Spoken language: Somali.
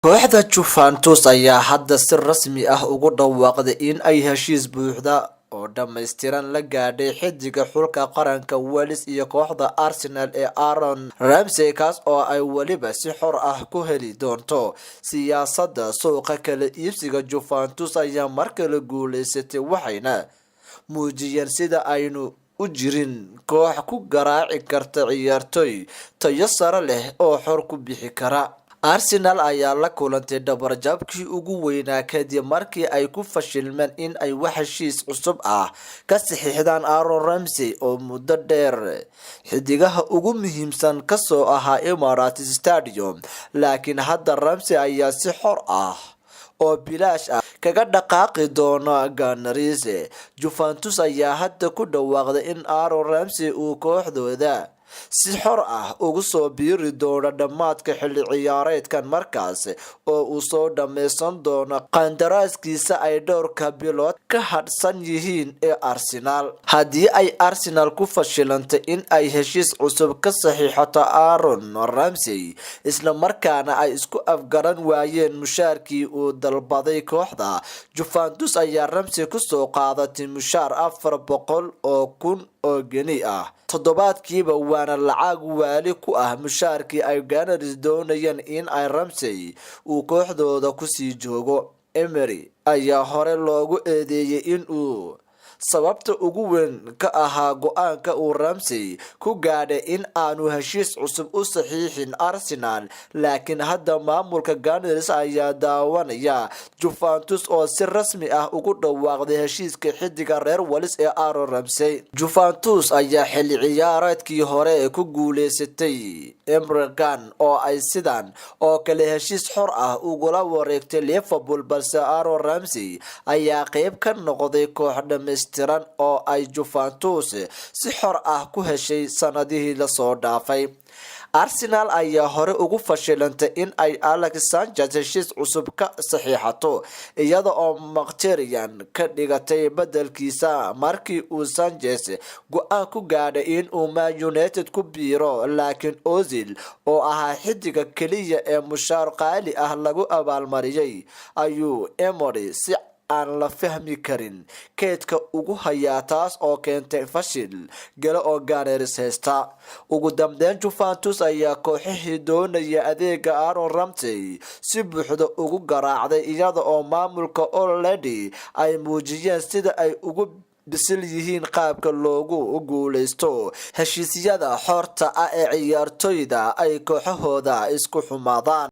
kooxda Juventus ayaa hadda si rasmi ah ugu dhawaaqday in ay heshiis buuxda oo dhammaystiran la gaadhay xiddiga xulka qaranka Wales iyo kooxda Arsenal ee Aaron Ramsey kaas oo ay waliba si xor ah ku heli doonto siyaasadda suuqa kala iibsiga. Juventus ayaa markale guuleysatay waxayna muujiyeen sida aynu u jirin koox ku garaaci karta ciyaartoy tayo sare leh oo xor ku bixi kara. Arsenal ayaa la kulantay dhabarjabkii ugu weynaa kadib markii ay ku fashilmeen in ay wax heshiis cusub ah ka saxiixdaan Aaron Ramsey oo muddo dheer xiddigaha ugu muhiimsan kasoo ahaa Emirates Stadium, laakiin hadda Ramsey ayaa si xor ah oo bilaash ah kaga dhaqaaqi doona Gunners. Juventus ayaa hadda ku dhawaaqday in Aaron Ramsey uu kooxdooda si xor ah ugu soo biiri doono dhammaadka xilli ciyaareedkan markaas oo uu soo dhammaysan doono qandaraaskiisa ay dhowrka bilood ka hadhsan yihiin ee Arsenal. Haddii ay Arsenal ku fashilantay in ay heshiis cusub ka saxiixato Aaron Ramsey isla markaana ay isku afgaran waayeen mushaarkii uu dalbaday kooxda, Juventus ayaa Ramsey ku soo qaadatay mushaar 400,000 oo geni ah toddobaadkiiba, waana lacag waali ku ah mushaarkii ay Gunners doonayeen in ay Ramsey uu kooxdooda ku sii joogo. Emery ayaa hore loogu eedeeyay in uu sababta ugu weyn ka ahaa go'aanka uu Ramsey ku gaadhay in aanu heshiis cusub u saxiixin Arsenal, laakiin hadda maamulka Gunners ayaa daawanaya Juventus oo si rasmi ah ugu dhawaaqday heshiiska xiddiga reer Wales ee Aaron Ramsey. Juventus ayaa xilli ciyaareedkii hore ku guuleysatay Emirates oo ay sidaan oo kale heshiis xor ah ugula wareegtay Liverpool, balse Aaron Ramsey ayaa qayb ka noqday koox dhammaystiran oo ay Juventus si xor ah ku heshay sanadihii la soo dhaafay. Arsenal ayaa hore ugu fashilantay in ay Alex Sanchez heshiis cusub ka saxiixato iyada oo Mkhitaryan ka dhigatay bedelkiisa markii uu Sanchez go'aan ku gaadhay in uu Man United ku biiro, laakiin Ozil oo ahaa xiddiga kaliya ee mushaar qaali ah lagu abaalmariyay ayuu Emery si aan la fahmi karin keedka ugu hayaa, taas oo keentay fashil gale oo Gunners haysta. Ugu dambeyn, Juventus ayaa kooxihii doonaya adeega Aaron Ramsey si buuxda ugu garaacday iyada oo maamulka already ay muujiyeen sida ay ugu bisil yihiin qaabka loogu guuleysto heshiisyada xorta ah ee ciyaartoyda ay kooxahooda isku xumaadaan.